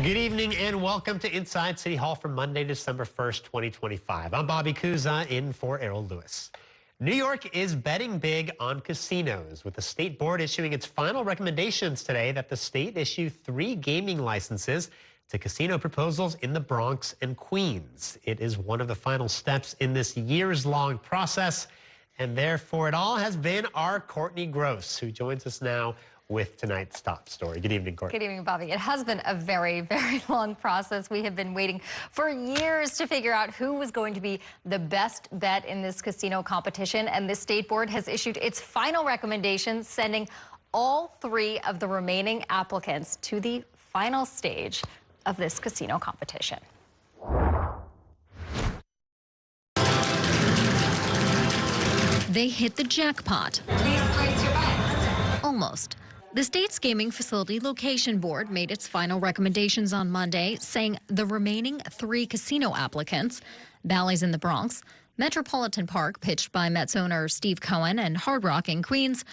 Good evening and welcome to Inside City Hall for Monday, December 1st, 2025. I'm Bobby Kuza in for Errol Lewis. New York is betting big on casinos, with the state board issuing its final recommendations today that the state issue 3 gaming licenses to casino proposals in the Bronx and Queens. It is one of the final steps in this years-long process, and therefore it all has been our Courtney Gross, who joins us now with tonight's top story. Good evening, Courtney. Good evening, Bobby. It has been a very, very long process. We have been waiting for years to figure out who was going to be the best bet in this casino competition, and the state board has issued its final recommendations, sending all 3 of the remaining applicants to the final stage of this casino competition. They hit the jackpot. Please place your bets. Almost. The state's Gaming Facility Location Board made its final recommendations on Monday, saying the remaining 3 casino applicants, Bally's in the Bronx, Metropolitan Park, pitched by Mets owner Steve Cohen, and Hard Rock in Queens,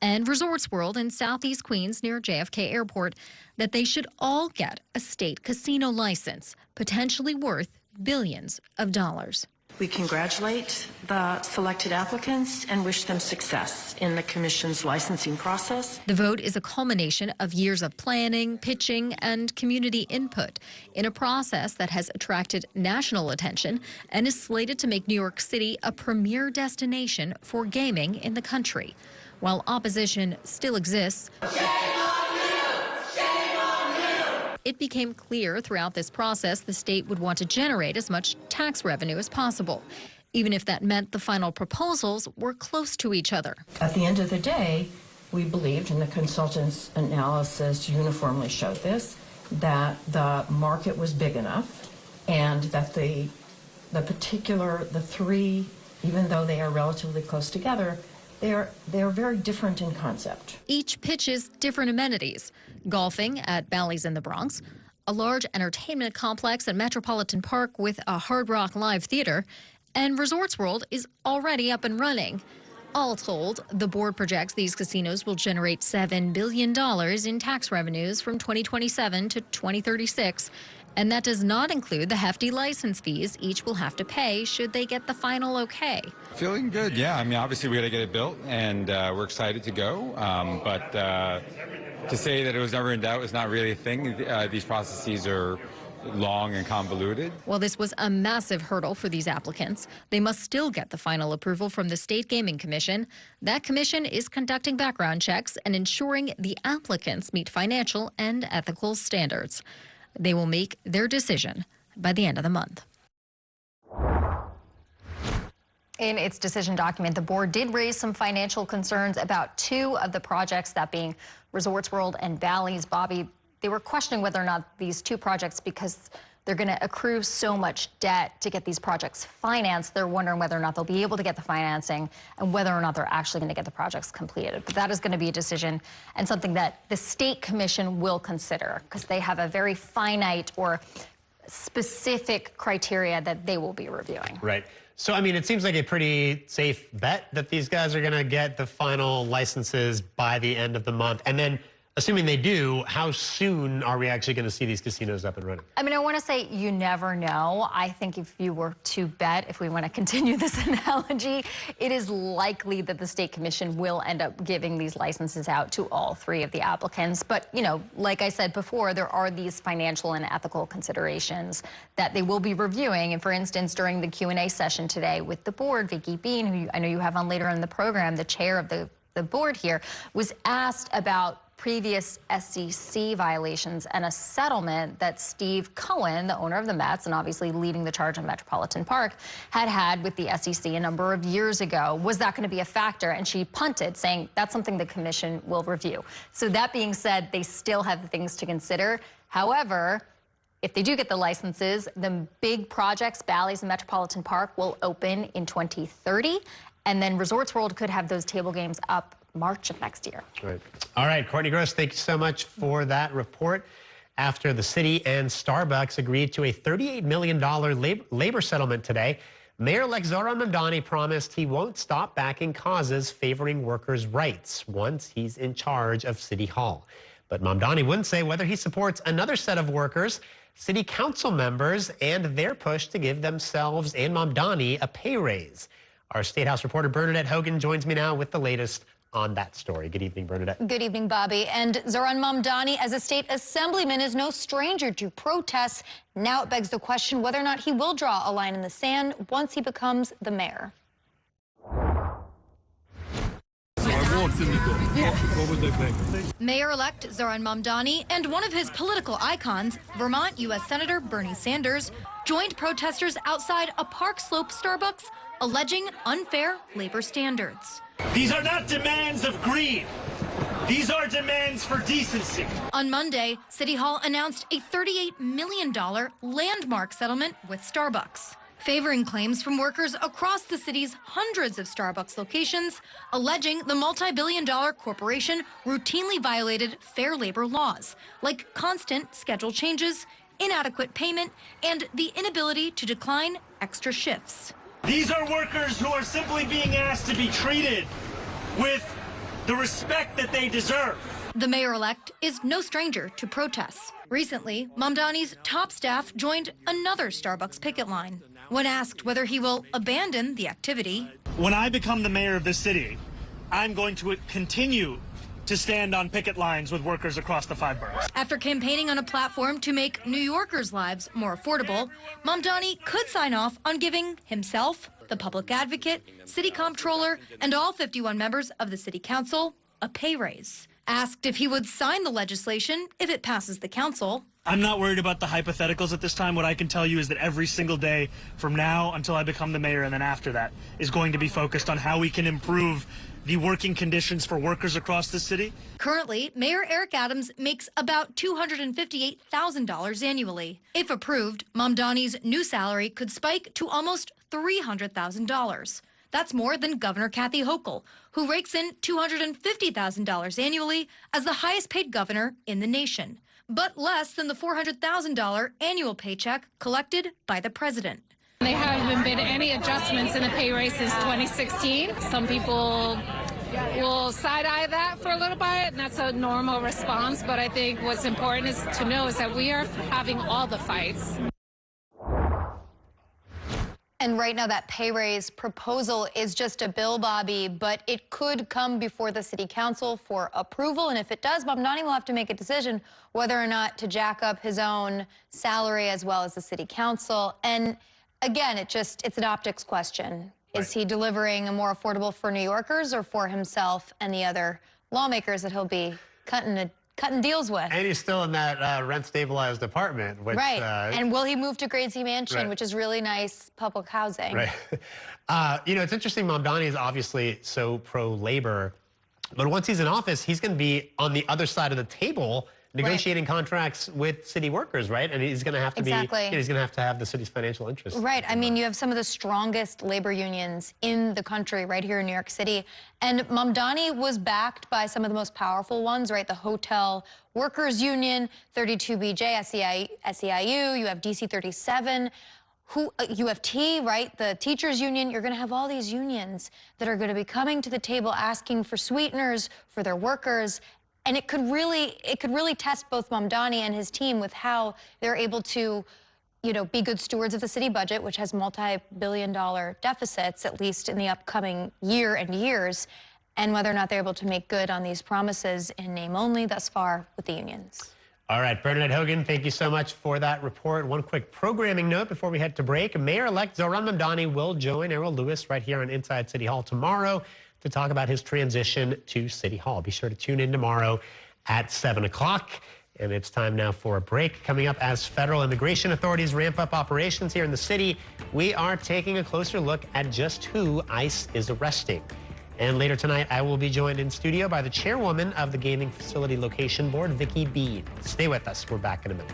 and Resorts World in Southeast Queens near JFK Airport, that they should all get a state casino license, potentially worth billions of dollars. We congratulate the selected applicants and wish them success in the Commission's licensing process. The vote is a culmination of years of planning, pitching, and community input in a process that has attracted national attention and is slated to make New York City a premier destination for gaming in the country. While opposition still exists, it became clear throughout this process the state would want to generate as much tax revenue as possible, even if that meant the final proposals were close to each other. At the end of the day, we believed, and the consultant's analysis uniformly showed this, that the market was big enough and that the 3, even though they are relatively close together, they are very different in concept. Each pitches different amenities. Golfing at Bally's in the Bronx, a large entertainment complex at Metropolitan Park with a Hard Rock live theater, and Resorts World is already up and running. All told, the board projects these casinos will generate $7 billion in tax revenues from 2027 to 2036. And that does not include the hefty license fees each will have to pay should they get the final okay. Feeling good, yeah. I mean, obviously we got to get it built, and we're excited to go. But to say that it was never in doubt is not really a thing. These processes are long and convoluted. Well, this was a massive hurdle for these applicants. They must still get the final approval from the State Gaming Commission. That commission is conducting background checks and ensuring the applicants meet financial and ethical standards. They will make their decision by the end of the month. In its decision document, the board did raise some financial concerns about 2 of the projects, that being Resorts World and Bally's. Bobby, they were questioning whether or not these 2 projects, because they're going to accrue so much debt to get these projects financed, they're wondering whether or not they'll be able to get the financing and whether or not they're actually going to get the projects completed. But that is going to be a decision and something that the State Commission will consider, because they have a very finite or specific criteria that they will be reviewing. Right. So, I mean, it seems like a pretty safe bet that these guys are going to get the final licenses by the end of the month. And then, assuming they do, how soon are we actually going to see these casinos up and running? I mean, I want to say you never know. I think if you were to bet, if we want to continue this analogy, it is likely that the State Commission will end up giving these licenses out to all 3 of the applicants. But, you know, like I said before, there are these financial and ethical considerations that they will be reviewing. And for instance, during the Q&A session today with the board, Vicky Been, who I know you have on later in the program, the chair of the board here, was asked about previous SEC violations and a settlement that Steve Cohen, the owner of the Mets and obviously leading the charge on Metropolitan Park, had with the SEC a number of years ago. Was that going to be a factor? And she punted, saying that's something the commission will review. So that being said, they still have things to consider. However, if they do get the licenses, the big projects, Bally's and Metropolitan Park, will open in 2030. And then Resorts World could have those table games up March of next year. Right. All right, Courtney Gross, thank you so much for that report. After the city and Starbucks agreed to a $38 million labor settlement today, Mayor-elect Zohran Mamdani promised he won't stop backing causes favoring workers' rights once he's in charge of City Hall. But But Mamdani wouldn't say whether he supports another set of workers, city council members, and their push to give themselves and Mamdani a pay raise. Our State House reporter Bernadette Hogan joins me now with the latest on that story. Good evening, Bernadette. Good evening, Bobby. And Zohran Mamdani, as a state assemblyman, is no stranger to protests. Now it begs the question whether or not he will draw a line in the sand once he becomes the mayor. Mayor-elect Zohran Mamdani and one of his political icons, Vermont U.S. Senator Bernie Sanders, joined protesters outside a Park Slope Starbucks, alleging unfair labor standards. These are not demands of greed. These are demands for decency. On Monday, City Hall announced a $38 million landmark settlement with Starbucks, favoring claims from workers across the city's hundreds of Starbucks locations, alleging the multi-billion-dollar corporation routinely violated fair labor laws, like constant schedule changes, inadequate payment, and the inability to decline extra shifts. These are workers who are simply being asked to be treated with the respect that they deserve. The mayor-elect is no stranger to protests. Recently, Mamdani's top staff joined another Starbucks picket line. When asked whether he will abandon the activity, when I become the mayor of this city, I'm going to continue to stand on picket lines with workers across the 5 boroughs. After campaigning on a platform to make New Yorkers' lives more affordable, Mamdani could sign off on giving himself, the public advocate, city comptroller, and all 51 members of the city council a pay raise. Asked if he would sign the legislation if it passes the council. I'm not worried about the hypotheticals at this time. What I can tell you is that every single day from now until I become the mayor and then after that is going to be focused on how we can improve the working conditions for workers across the city. Currently, Mayor Eric Adams makes about $258,000 annually. If approved, Mamdani's new salary could spike to almost $300,000. That's more than Governor Kathy Hochul, who rakes in $250,000 annually as the highest paid governor in the nation, but less than the $400,000 annual paycheck collected by the president. There haven't been any adjustments in the pay raise since 2016. Some people will side-eye that for a little bit, and that's a normal response. But I think what's important is to know is that we are having all the fights. And right now that pay raise proposal is just a bill, Bobby, but it could come before the city council for approval. And if it does, Mamdani will have to make a decision whether or not to jack up his own salary as well as the city council. And again, it's an optics question. Is he delivering a more affordable for New Yorkers or for himself and the other lawmakers that he'll be cutting deals with? And he's still in that rent-stabilized apartment. Which, right. And will he move to Gracie Mansion, right. which is really nice public housing? Right. You know, it's interesting. Mamdani is obviously so pro-labor, but once he's in office, he's going to be on the other side of the table negotiating contracts with city workers, right? And he's going to have to he's going to have the city's financial interests. Right. I mean, you have some of the strongest labor unions in the country right here in New York City. And Mamdani was backed by some of the most powerful ones, right? The Hotel Workers Union, 32BJ, SEIU, you have DC 37, UFT, right? The Teachers Union. You're going to have all these unions that are going to be coming to the table asking for sweeteners for their workers. And it could really test both Mamdani and his team with how they're able to, you know, be good stewards of the city budget, which has multi-billion-dollar deficits, at least in the upcoming year and years, and whether or not they're able to make good on these promises in name only thus far with the unions. All right, Bernadette Hogan, thank you so much for that report. One quick programming note before we head to break. Mayor-elect Zohran Mamdani will join Errol Lewis right here on Inside City Hall tomorrow to talk about his transition to City Hall. Be sure to tune in tomorrow at 7 o'clock. And it's time now for a break. Coming up, as federal immigration authorities ramp up operations here in the city, we are taking a closer look at just who ICE is arresting. And later tonight, I will be joined in studio by the chairwoman of the Gaming Facility Location Board, Vicky Been. Stay with us. We're back in a minute.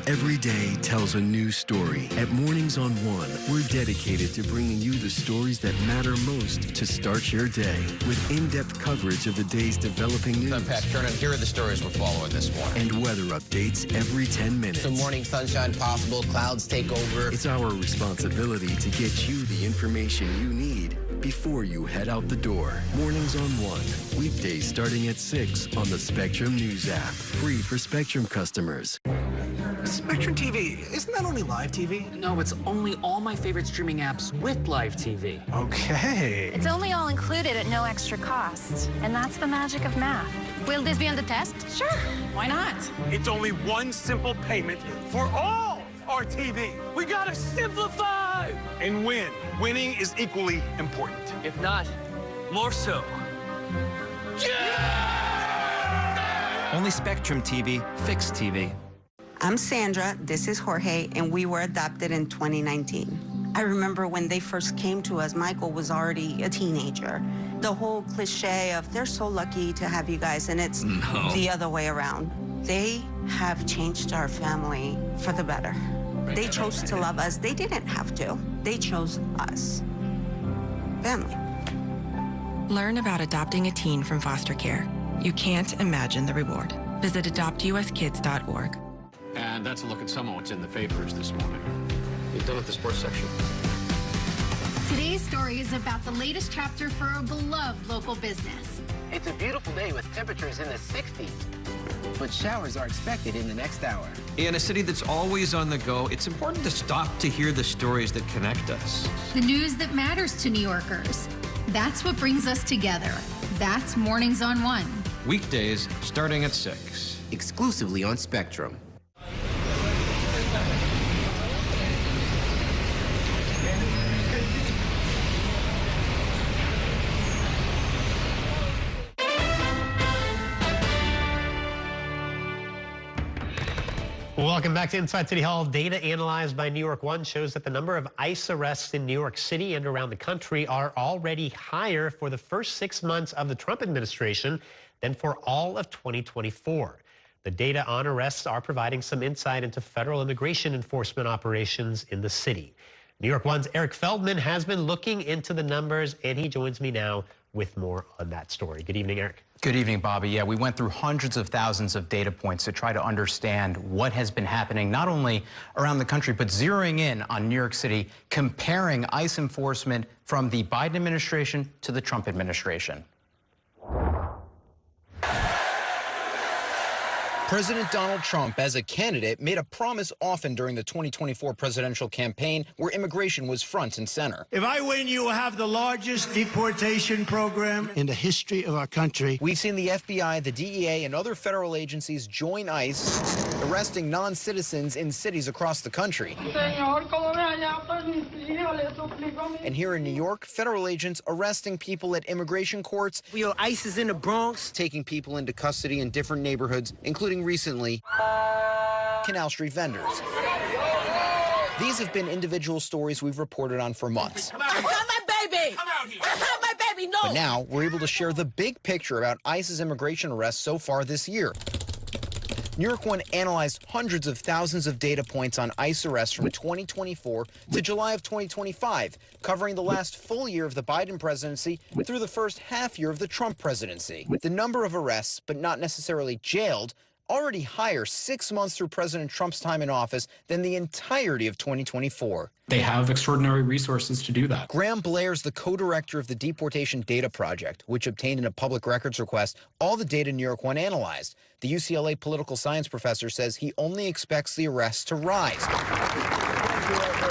Every day tells a new story. At Mornings on One, we're dedicated to bringing you the stories that matter most to start your day. With in-depth coverage of the day's developing news. I'm Pat Kernan. Here are the stories we're following this morning. And weather updates every 10 minutes. Some morning sunshine possible, clouds take over. It's our responsibility to get you the information you need before you head out the door. Mornings on One. Weekdays starting at 6 on the Spectrum News app. Free for Spectrum customers. Spectrum TV, isn't that only live TV? No, it's only all my favorite streaming apps with live TV. Okay. It's only all included at no extra cost. And that's the magic of math. Will this be on the test? Sure. Why not? It's only one simple payment for all our TV. We gotta simplify and win. Winning is equally important. If not, more so. Yeah! Only Spectrum TV, fixed TV. I'm Sandra, this is Jorge, and we were adopted in 2019. I remember when they first came to us, Michael was already a teenager. The whole cliche of they're so lucky to have you guys, and it's the other way around. They have changed our family for the better. They chose to love us. They didn't have to. They chose us. Family. Learn about adopting a teen from foster care. You can't imagine the reward. Visit adoptuskids.org. And that's a look at some of what's in the papers this morning. You've done with the sports section. Today's story is about the latest chapter for a beloved local business. It's a beautiful day with temperatures in the 60s, but showers are expected in the next hour. In a city that's always on the go, it's important to stop to hear the stories that connect us. The news that matters to New Yorkers. That's what brings us together. That's Mornings on One. Weekdays starting at 6. Exclusively on Spectrum. Welcome back to Inside City Hall. Data analyzed by New York One shows that the number of ICE arrests in New York City and around the country are already higher for the first 6 months of the Trump administration than for all of 2024. The data on arrests are providing some insight into federal immigration enforcement operations in the city. New York One's Eric Feldman has been looking into the numbers, and he joins me now with more on that story. Good evening, Eric. Good evening, Bobby. Yeah, we went through hundreds of thousands of data points to try to understand what has been happening, not only around the country, but zeroing in on New York City, comparing ICE enforcement from the Biden administration to the Trump administration. President Donald Trump, as a candidate, made a promise often during the 2024 presidential campaign where immigration was front and center. If I win, you will have the largest deportation program in the history of our country. We've seen the FBI, the DEA, and other federal agencies join ICE, arresting non-citizens in cities across the country. And here in New York, federal agents arresting people at immigration courts. ICE is in the Bronx. Taking people into custody in different neighborhoods, including recently Canal Street vendors. These have been individual stories we've reported on for months. I found my baby! I found my baby, no! But now we're able to share the big picture about ICE's immigration arrests so far this year. New York One analyzed hundreds of thousands of data points on ICE arrests from 2024 to July of 2025, covering the last full year of the Biden presidency through the first half year of the Trump presidency. The number of arrests, but not necessarily jailed, already higher 6 months through President Trump's time in office than the entirety of 2024. They have extraordinary resources to do that. Graham Blair's the co-director of the Deportation Data Project, which obtained in a public records request all the data New York One analyzed. The UCLA political science professor says he only expects the arrests to rise,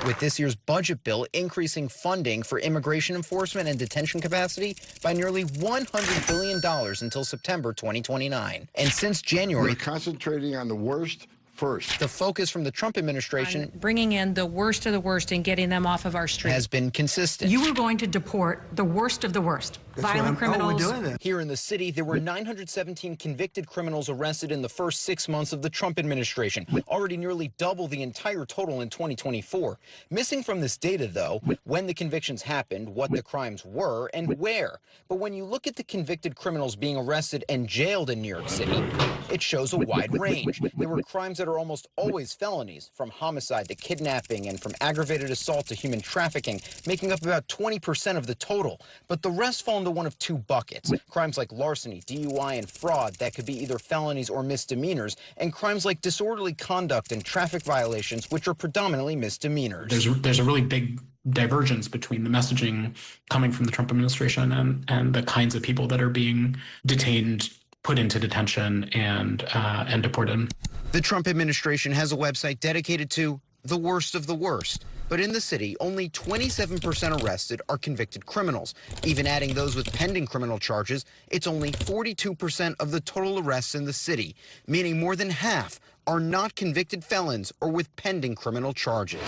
with this year's budget bill increasing funding for immigration enforcement and detention capacity by nearly $100 billion until September 2029. And since January, we're concentrating on the worst first. The focus from the Trump administration, bringing in the worst of the worst and getting them off of our streets, has been consistent. You were going to deport the worst of the worst. Violent criminals. Oh, we're doing that. Here in the city, there were 917 convicted criminals arrested in the first 6 months of the Trump administration, already nearly double the entire total in 2024. Missing from this data, though, when the convictions happened, what the crimes were, and where. But when you look at the convicted criminals being arrested and jailed in New York City, it shows a wide range. There were crimes that are almost always felonies, from homicide to kidnapping and from aggravated assault to human trafficking, making up about 20% of the total. But the rest fall into one of two buckets. Crimes like larceny, DUI, and fraud that could be either felonies or misdemeanors, and crimes like disorderly conduct and traffic violations, which are predominantly misdemeanors. There's a really big divergence between the messaging coming from the Trump administration and the kinds of people that are being detained, put into detention, and deported. The Trump administration has a website dedicated to the worst of the worst. But in the city, only 27% arrested are convicted criminals. Even adding those with pending criminal charges, it's only 42% of the total arrests in the city, meaning more than half are not convicted felons or with pending criminal charges.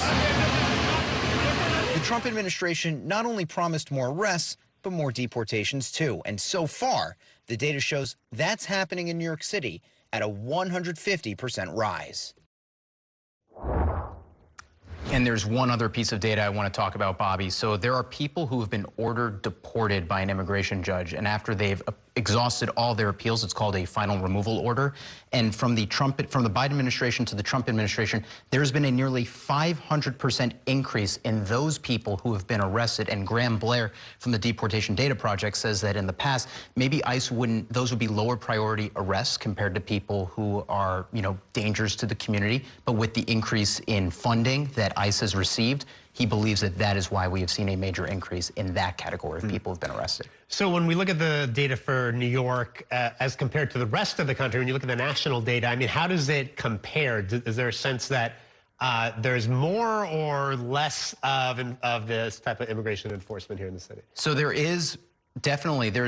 The Trump administration not only promised more arrests, but more deportations too. And so far, the data shows that's happening in New York City at a 150% rise. And there's one other piece of data I want to talk about, Bobby. So there are people who have been ordered deported by an immigration judge, and after they've exhausted all their appeals, it's called a final removal order. And from the Biden administration to the Trump administration, there's been a nearly 500% increase in those people who have been arrested. And Graham Blair from the Deportation Data Project says that in the past, maybe ICE those would be lower priority arrests compared to people who are, dangers to the community. But with the increase in funding that ICE has received, he believes that is why we have seen a major increase in that category of people who've been arrested. So when we look at the data for New York as compared to the rest of the country, when you look at the national data, I mean, how does it compare? Is there a sense that there's more or less of this type of immigration enforcement here in the city? So there's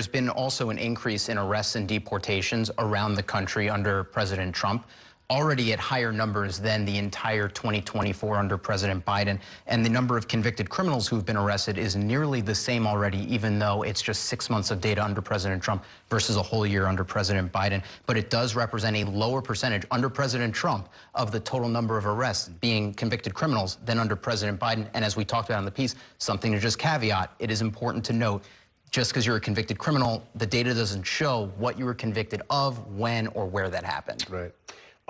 been also an increase in arrests and deportations around the country under President Trump, already at higher numbers than the entire 2024 under President Biden. And the number of convicted criminals who've been arrested is nearly the same already, even though it's just 6 months of data under President Trump versus a whole year under President Biden. But it does represent a lower percentage under President Trump of the total number of arrests being convicted criminals than under President Biden. And as we talked about in the piece, something to just caveat, it is important to note, just because you're a convicted criminal, the data doesn't show what you were convicted of, when, or where that happened. Right.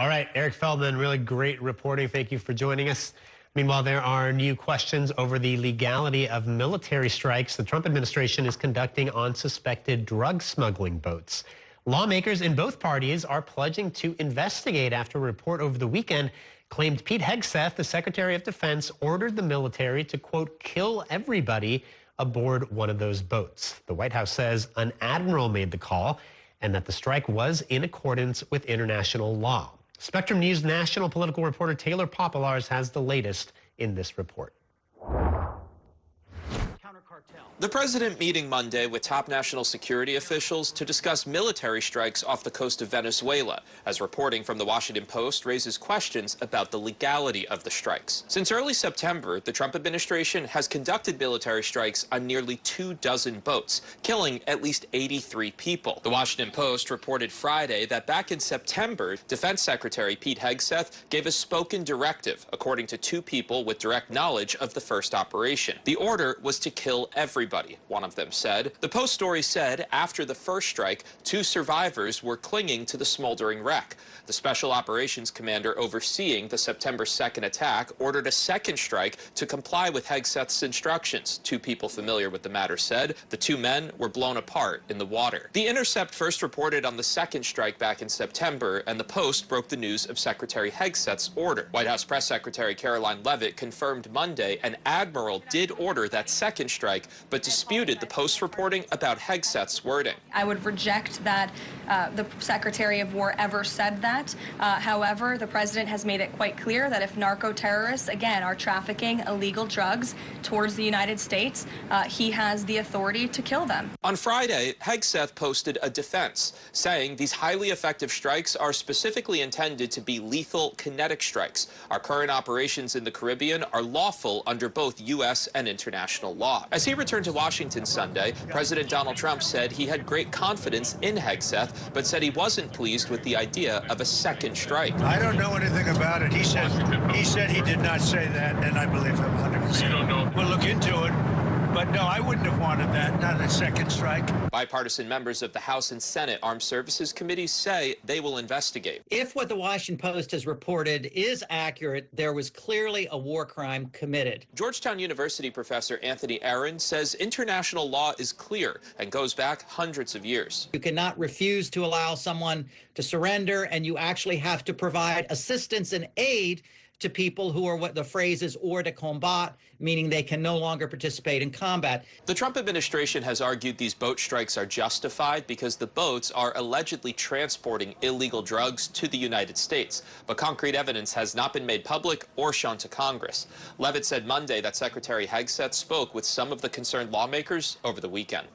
All right, Eric Feldman, really great reporting. Thank you for joining us. Meanwhile, there are new questions over the legality of military strikes the Trump administration is conducting on suspected drug smuggling boats. Lawmakers in both parties are pledging to investigate after a report over the weekend claimed Pete Hegseth, the Secretary of Defense, ordered the military to, quote, kill everybody aboard one of those boats. The White House says an admiral made the call and that the strike was in accordance with international law. Spectrum News national political reporter Taylor Popolars has the latest in this report. The president meeting Monday with top national security officials to discuss military strikes off the coast of Venezuela, as reporting from the Washington Post raises questions about the legality of the strikes. Since early September, the Trump administration has conducted military strikes on nearly 24 boats, killing at least 83 people. The Washington Post reported Friday that back in September, Defense Secretary Pete Hegseth gave a spoken directive, according to 2 people with direct knowledge of the first operation. The order was to kill everybody, one of them said. The Post story said after the first strike, 2 survivors were clinging to the smoldering wreck. The Special Operations Commander overseeing the September 2nd attack ordered a second strike to comply with Hegseth's instructions. 2 people familiar with the matter said the 2 men were blown apart in the water. The Intercept first reported on the second strike back in September, and the Post broke the news of Secretary Hegseth's order. White House Press Secretary Caroline Leavitt confirmed Monday an admiral did order that second strike, but disputed the Post's reporting about Hegseth's wording. I would reject that the Secretary of War ever said that. However, the president has made it quite clear that if narco-terrorists, again, are trafficking illegal drugs towards the United States, he has the authority to kill them. On Friday, Hegseth posted a defense, saying these highly effective strikes are specifically intended to be lethal kinetic strikes. Our current operations in the Caribbean are lawful under both U.S. and international law. As he he returned to Washington Sunday, President Donald Trump said he had great confidence in Hegseth, but said he wasn't pleased with the idea of a second strike. I don't know anything about it. He said he did not say that, and I believe him 100%. You don't know? We'll look into it. But no, I wouldn't have wanted that, not a second strike. Bipartisan members of the House and Senate Armed Services Committees say they will investigate. If what the Washington Post has reported is accurate, there was clearly a war crime committed. Georgetown University professor Anthony Aaron says international law is clear and goes back hundreds of years. You cannot refuse to allow someone to surrender, and you actually have to provide assistance and aid to people who are what the phrase is hors de combat, meaning they can no longer participate in combat. The Trump administration has argued these boat strikes are justified because the boats are allegedly transporting illegal drugs to the United States. But concrete evidence has not been made public or shown to Congress. Leavitt said Monday that Secretary Hegseth spoke with some of the concerned lawmakers over the weekend.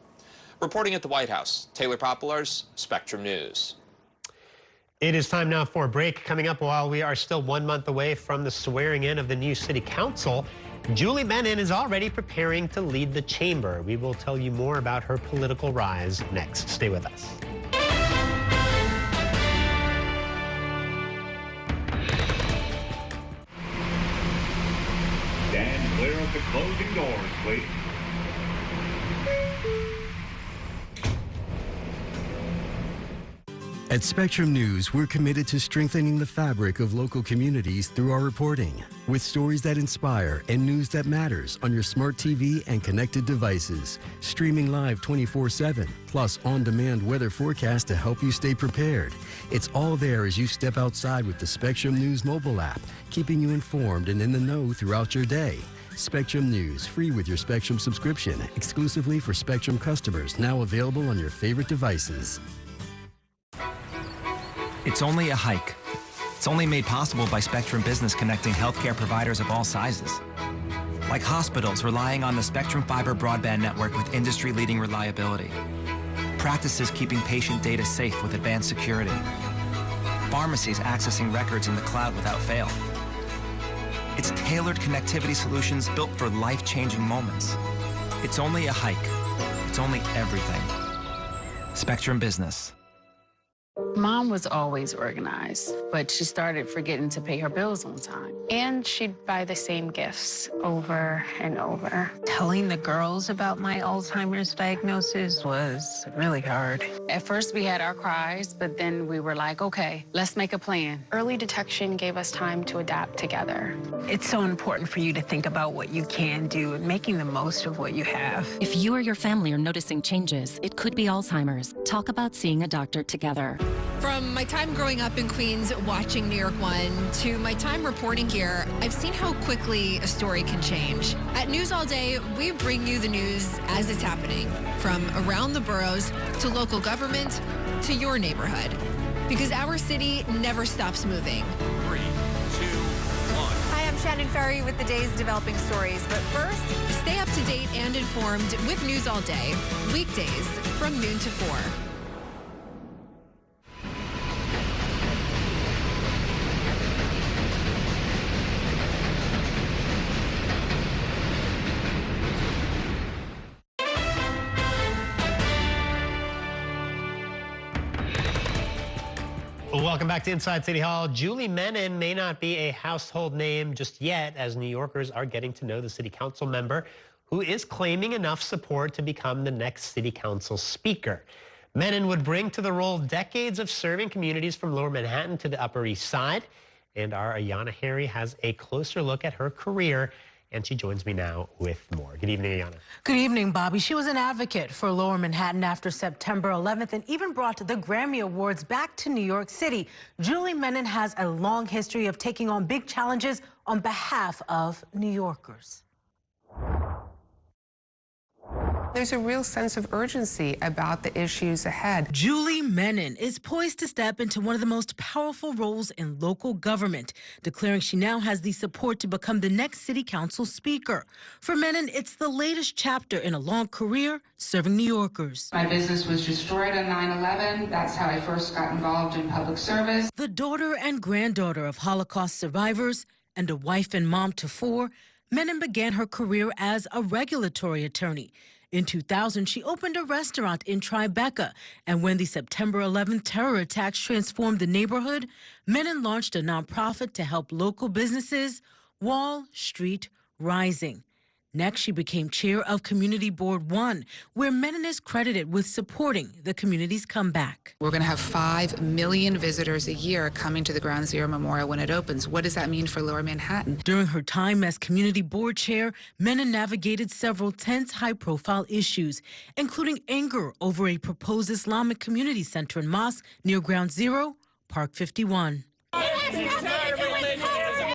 Reporting at the White House, Taylor Poplar's Spectrum News. It is time now for a break. Coming up, while we are still 1 month away from the swearing in of the new city council, Julie Menin is already preparing to lead the chamber. We will tell you more about her political rise next. Stay with us. Stand clear of the closing doors, please. At Spectrum News, we're committed to strengthening the fabric of local communities through our reporting, with stories that inspire and news that matters on your smart TV and connected devices, streaming live 24/7, plus on-demand weather forecast to help you stay prepared. It's all there as you step outside with the Spectrum News mobile app, keeping you informed and in the know throughout your day. Spectrum News, free with your Spectrum subscription, exclusively for Spectrum customers, now available on your favorite devices. It's only a hike. It's only made possible by Spectrum Business connecting healthcare providers of all sizes. Like hospitals relying on the Spectrum Fiber broadband network with industry-leading reliability. Practices keeping patient data safe with advanced security. Pharmacies accessing records in the cloud without fail. It's tailored connectivity solutions built for life-changing moments. It's only a hike. It's only everything. Spectrum Business. Mom was always organized, but she started forgetting to pay her bills on time. And she'd buy the same gifts over and over. Telling the girls about my Alzheimer's diagnosis was really hard. At first, we had our cries, but then we were like, okay, let's make a plan. Early detection gave us time to adapt together. It's so important for you to think about what you can do and making the most of what you have. If you or your family are noticing changes, it could be Alzheimer's. Talk about seeing a doctor together. From my time growing up in Queens watching New York 1 to my time reporting here, I've seen how quickly a story can change. At News All Day, we bring you the news as it's happening, from around the boroughs to local government to your neighborhood. Because our city never stops moving. 3, 2, 1. Hi, I'm Shannon Ferry with the day's developing stories. But first, stay up to date and informed with News All Day, weekdays from noon to 4. Welcome back to Inside City Hall. Julie Menin may not be a household name just yet, as New Yorkers are getting to know the city council member who is claiming enough support to become the next city council speaker. Menin would bring to the role decades of serving communities from Lower Manhattan to the Upper East Side. And our Ayanna Harry has a closer look at her career, and she joins me now with more. Good evening, Ayanna. Good evening, Bobby. She was an advocate for Lower Manhattan after September 11th and even brought the Grammy Awards back to New York City. Julie Menin has a long history of taking on big challenges on behalf of New Yorkers. There's a real sense of urgency about the issues ahead. Julie Menin is poised to step into one of the most powerful roles in local government, declaring she now has the support to become the next city council speaker. For Menin, it's the latest chapter in a long career serving New Yorkers. My business was destroyed on 9/11. That's how I first got involved in public service. The daughter and granddaughter of Holocaust survivors and a wife and mom to 4, Menin began her career as a regulatory attorney. In 2000, she opened a restaurant in Tribeca, and when the September 11th terror attacks transformed the neighborhood, Menin launched a nonprofit to help local businesses, Wall Street Rising. Next, she became chair of Community Board 1, where Menin is credited with supporting the community's comeback. We're going to have 5 million visitors a year coming to the Ground Zero Memorial when it opens. What does that mean for Lower Manhattan? During her time as Community Board Chair, Menin navigated several tense, high-profile issues, including anger over a proposed Islamic community center and mosque near Ground Zero, Park 51.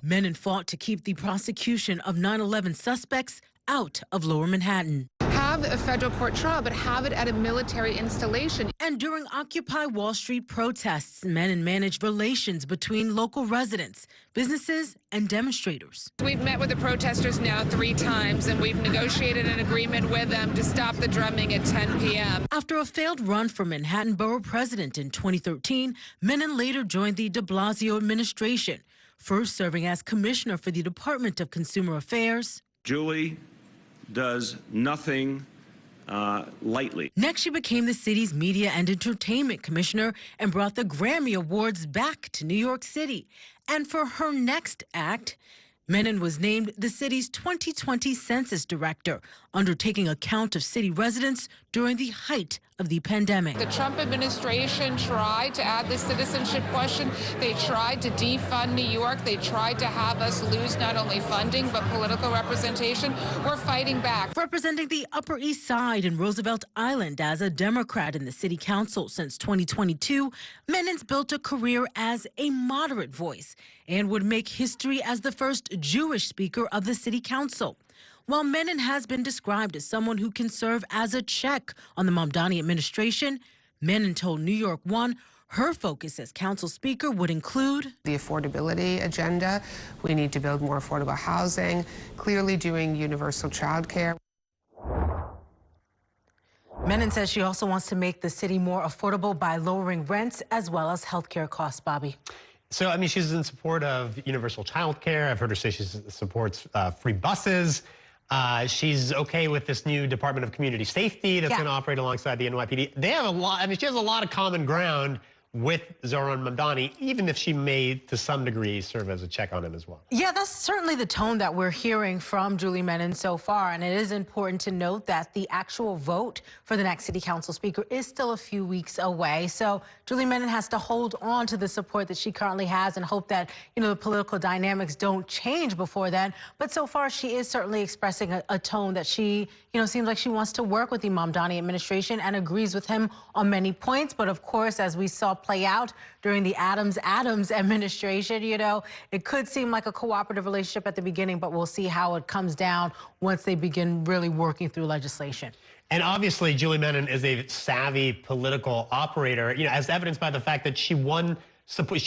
Menin fought to keep the prosecution of 9/11 suspects out of Lower Manhattan. Have a federal court trial, but have it at a military installation. And during Occupy Wall Street protests, Menin managed relations between local residents, businesses, and demonstrators. We've met with the protesters now 3 times, and we've negotiated an agreement with them to stop the drumming at 10 p.m. After a failed run for Manhattan Borough President in 2013, Menin later joined the de Blasio administration, first serving as commissioner for the Department of Consumer Affairs. Julie does nothing lightly. Next, she became the city's media and entertainment commissioner and brought the Grammy Awards back to New York City. And for her next act, Menin was named the city's 2020 census director, undertaking a count of city residents during the height of the pandemic. The Trump administration tried to add this citizenship question. They tried to defund New York. They tried to have us lose not only funding, but political representation. We're fighting back. Representing the Upper East Side and Roosevelt Island as a Democrat in the city council since 2022, Menin's built a career as a moderate voice and would make history as the first Jewish speaker of the city council. While Menin has been described as someone who can serve as a check on the Mamdani administration, Menin told New York One her focus as council speaker would include the affordability agenda. We need to build more affordable housing, clearly doing universal child care. Menin says she also wants to make the city more affordable by lowering rents as well as health care costs, Bobby. So, I mean, she's in support of universal child care. I've heard her say she supports free buses. She's okay with this new Department of Community Safety that's going to operate alongside the NYPD. They have a lot, I mean, she has a lot of common ground with Zohran Mamdani, even if she may, to some degree, serve as a check on him as well. Yeah, that's certainly the tone that we're hearing from Julie Menin so far. And it is important to note that the actual vote for the next city council speaker is still a few weeks away. So Julie Menin has to hold on to the support that she currently has and hope that, you know, the political dynamics don't change before then. But so far, she is certainly expressing a tone that she, you know, seems like she wants to work with the Mamdani administration and agrees with him on many points. But of course, as we saw play out during the Adams administration, you know, it could seem like a cooperative relationship at the beginning, but we'll see how it comes down once they begin really working through legislation. And obviously, Julie Menin is a savvy political operator, you know, as evidenced by the fact that she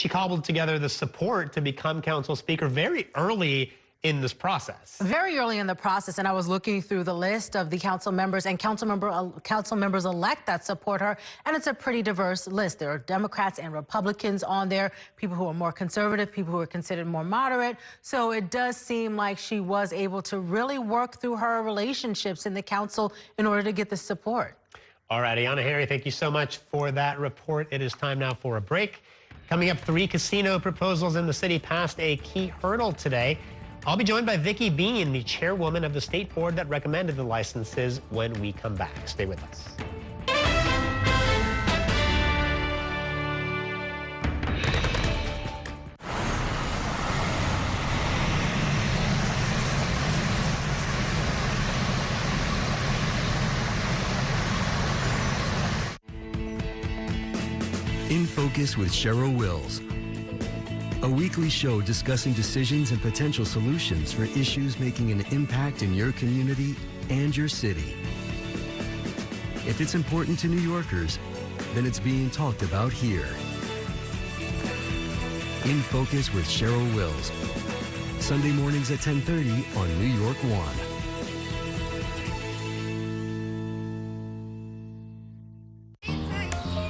cobbled together the support to become council speaker very early in this process. Very early in the process, and I was looking through the list of the council members and council members-elect that support her, and it's a pretty diverse list. There are Democrats and Republicans on there, people who are more conservative, people who are considered more moderate. So it does seem like she was able to really work through her relationships in the council in order to get the support. All right, Ayanna Harry, thank you so much for that report. It is time now for a break. Coming up, 3 casino proposals in the city passed a key hurdle today. I'll be joined by Vicky Been, the chairwoman of the state board that recommended the licenses, when we come back. Stay with us. In Focus with Cheryl Wills. A weekly show discussing decisions and potential solutions for issues making an impact in your community and your city. If it's important to New Yorkers, then it's being talked about here. In Focus with Cheryl Wills. Sunday mornings at 10:30 on New York One.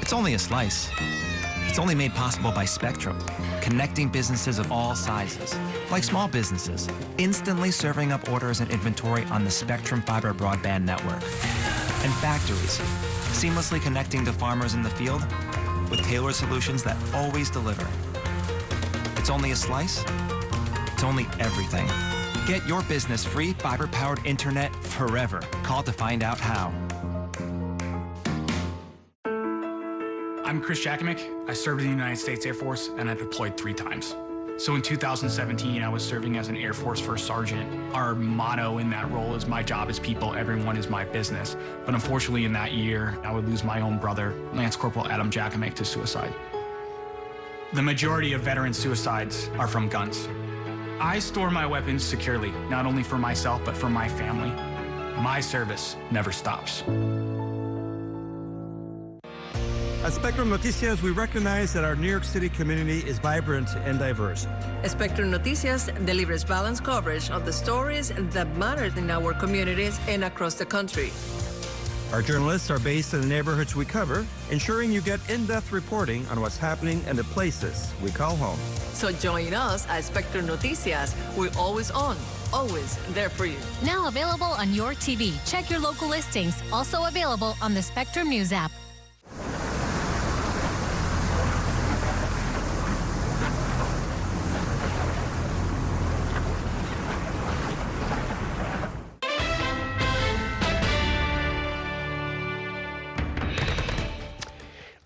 It's only a slice. It's only made possible by Spectrum, connecting businesses of all sizes, like small businesses, instantly serving up orders and inventory on the Spectrum Fiber broadband network. And factories, seamlessly connecting to farmers in the field with tailored solutions that always deliver. It's only a slice, it's only everything. Get your business free fiber-powered internet forever. Call to find out how. I'm Chris Jakimick. I served in the United States Air Force and I deployed 3 times. So in 2017, I was serving as an Air Force First Sergeant. Our motto in that role is my job is people, everyone is my business. But unfortunately in that year, I would lose my own brother, Lance Corporal Adam Jakimick, to suicide. The majority of veteran suicides are from guns. I store my weapons securely, not only for myself, but for my family. My service never stops. At Spectrum Noticias, we recognize that our New York City community is vibrant and diverse. Spectrum Noticias delivers balanced coverage of the stories that matter in our communities and across the country. Our journalists are based in the neighborhoods we cover, ensuring you get in-depth reporting on what's happening in the places we call home. So join us at Spectrum Noticias. We're always on, always there for you. Now available on your TV. Check your local listings. Also available on the Spectrum News app.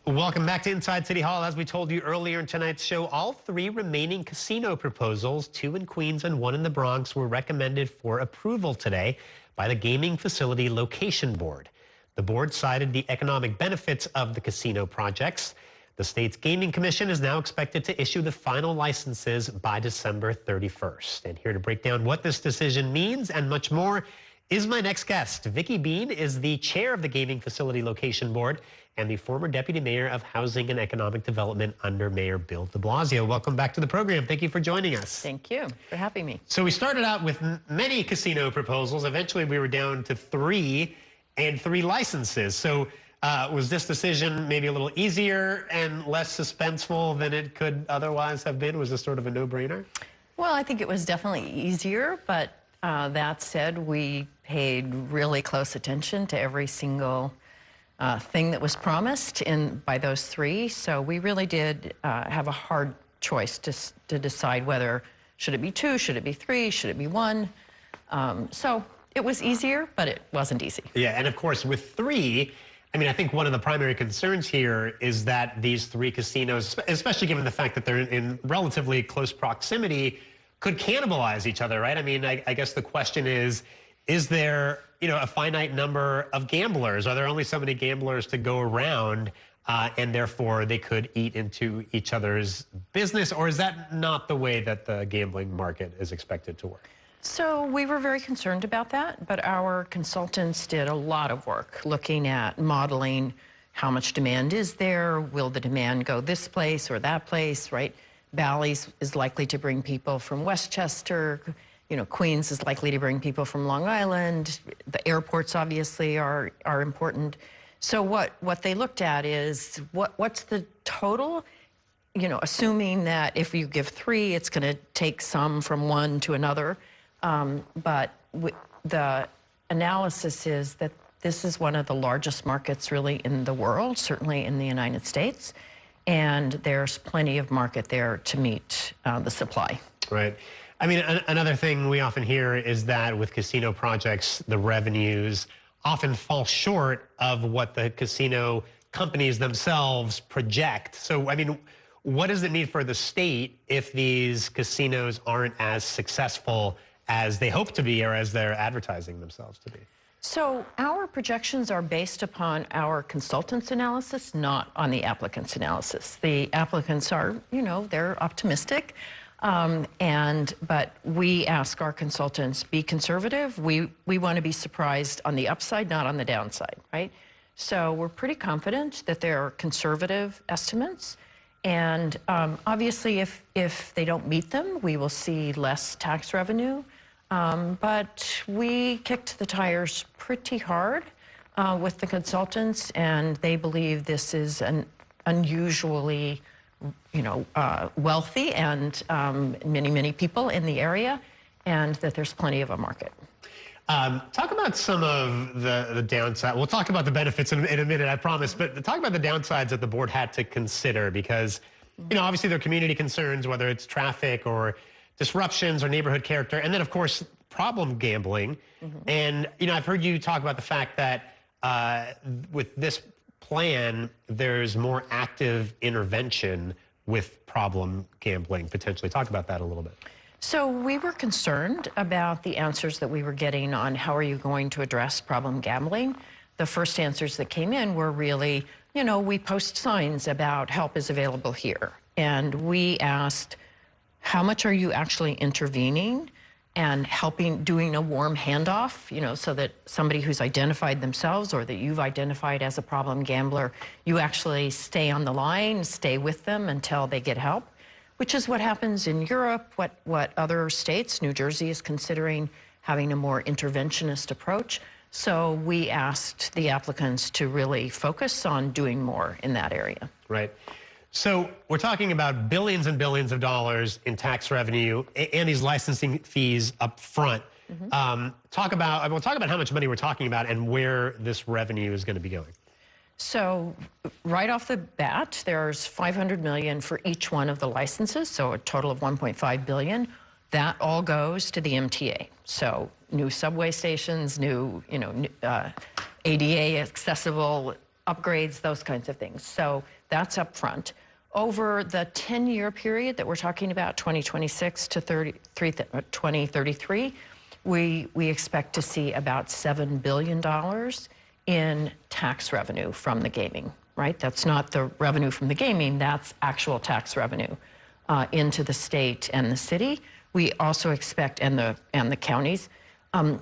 Welcome back to Inside City Hall. As we told you earlier in tonight's show, all 3 remaining casino proposals, 2 in Queens and 1 in the Bronx, were recommended for approval today by the Gaming Facility Location Board. The board cited the economic benefits of the casino projects. The state's Gaming Commission is now expected to issue the final licenses by December 31st. And here to break down what this decision means and much more is my next guest. Vicky Been is the chair of the Gaming Facility Location Board and the former deputy mayor of Housing and Economic Development under Mayor Bill de Blasio. Welcome back to the program. Thank you for joining us. Thank you for having me. So we started out with many casino proposals. Eventually we were down to 3 and 3 licenses. So was this decision maybe a little easier and less suspenseful than it could otherwise have been? Was this sort of a no-brainer? Well, I think it was definitely easier, but that said, we paid really close attention to every single thing that was promised by those 3. So we really did have a hard choice to decide whether should it be 2, should it be 3, should it be 1. So it was easier, but it wasn't easy. Yeah, and of course with 3, I mean, I think one of the primary concerns here is that these 3 casinos, especially given the fact that they're in relatively close proximity, could cannibalize each other, right? I mean, I guess the question is there, a finite number of gamblers? Are there only so many gamblers to go around, and therefore they could eat into each other's business? Or is that not the way that the gambling market is expected to work? So we were very concerned about that, but our consultants did a lot of work looking at modeling how much demand is there, will the demand go this place or that place, right? Bally's is likely to bring people from Westchester. Queens is likely to bring people from Long Island. The airports obviously are important. So what they looked at is what's the total, assuming that if you give 3, it's going to take some from one to another. But the analysis is that this is one of the largest markets really in the world, certainly in the United States. And there's plenty of market there to meet the supply. Right. I mean, another thing we often hear is that with casino projects, the revenues often fall short of what the casino companies themselves project. So, I mean, what does it mean for the state if these casinos aren't as successful as they hope to be or as they're advertising themselves to be? So our projections are based upon our consultants' analysis, not on the applicants' analysis. The applicants are, they're optimistic. But we ask our consultants, be conservative. We want to be surprised on the upside, not on the downside, right? So we're pretty confident that there are conservative estimates. And obviously, if they don't meet them, we will see less tax revenue. But we kicked the tires pretty hard with the consultants, and they believe this is an unusually wealthy and many people in the area, and that there's plenty of a market. Talk about some of the downside. We'll talk about the benefits in a minute, I promise, but talk about the downsides that the board had to consider because, obviously there are community concerns, whether it's traffic or disruptions or neighborhood character, and then of course, problem gambling. And, I've heard you talk about the fact that with this plan, there's more active intervention with problem gambling, potentially. Talk about that a little bit. So we were concerned about the answers that we were getting on how are you going to address problem gambling. The first answers that came in were really, we post signs about help is available here. And we asked, how much are you actually intervening and helping, doing a warm handoff, so that somebody who's identified themselves or that you've identified as a problem gambler, you actually stay on the line, stay with them until they get help, which is what happens in Europe, what other states, New Jersey is considering having a more interventionist approach. So we asked the applicants to really focus on doing more in that area. Right. So we're talking about billions and billions of dollars in tax revenue and these licensing fees up front. We'll talk about how much money we're talking about and where this revenue is going to be going. So right off the bat, there's $500 million for each one of the licenses, so a total of $1.5 billion. That all goes to the MTA. So new subway stations, new ADA accessible upgrades, those kinds of things. So that's up front. Over the 10-year period that we're talking about, 2026 to 2033, we expect to see about $7 billion in tax revenue from the gaming, right? That's not the revenue from the gaming, that's actual tax revenue into the state and the city. We also expect, and the counties,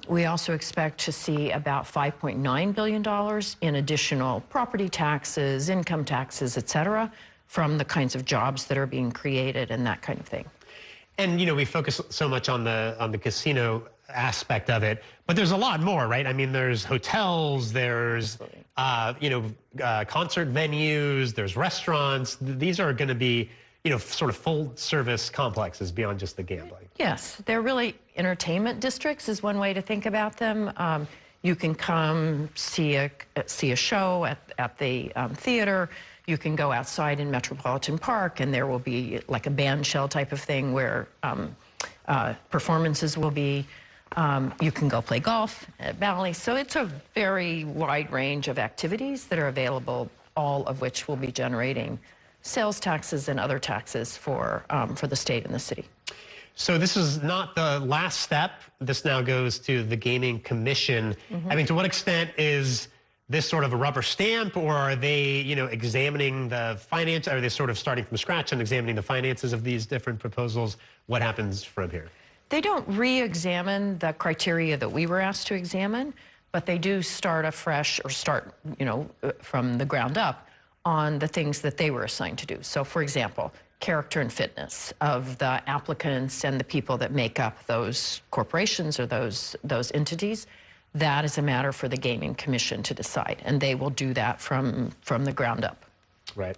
we also expect to see about $5.9 billion in additional property taxes, income taxes, et cetera, from the kinds of jobs that are being created and that kind of thing. And, we focus so much on the casino aspect of it, but there's a lot more, right? I mean, there's hotels, there's, concert venues, there's restaurants. These are going to be, sort of full service complexes beyond just the gambling. Yes, they're really entertainment districts is one way to think about them. You can come see a show at the theater. You can go outside in Metropolitan Park, and there will be like a band shell type of thing where performances will be. You can go play golf at Valley. So it's a very wide range of activities that are available, all of which will be generating sales taxes and other taxes for the state and the city. So this is not the last step. This now goes to the Gaming Commission. I mean, to what extent is this sort of a rubber stamp, or are they, examining the finance? Are they sort of starting from scratch and examining the finances of these different proposals? What happens from here? They don't re-examine the criteria that we were asked to examine, but they do start afresh or start, from the ground up on the things that they were assigned to do. So, for example, character and fitness of the applicants and the people that make up those corporations or those entities. That is a matter for the Gaming Commission to decide, and they will do that from the ground up. Right.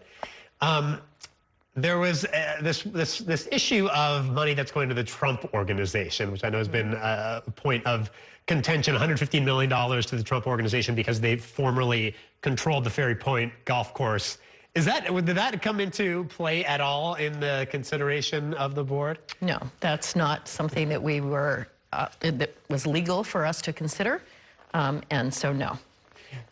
There was this issue of money that's going to the Trump Organization, which I know has been a point of contention. $115 million to the Trump Organization because they formerly controlled the Ferry Point golf course. Did that come into play at all in the consideration of the board? No, that's not something that we were. That was legal for us to consider, and so no.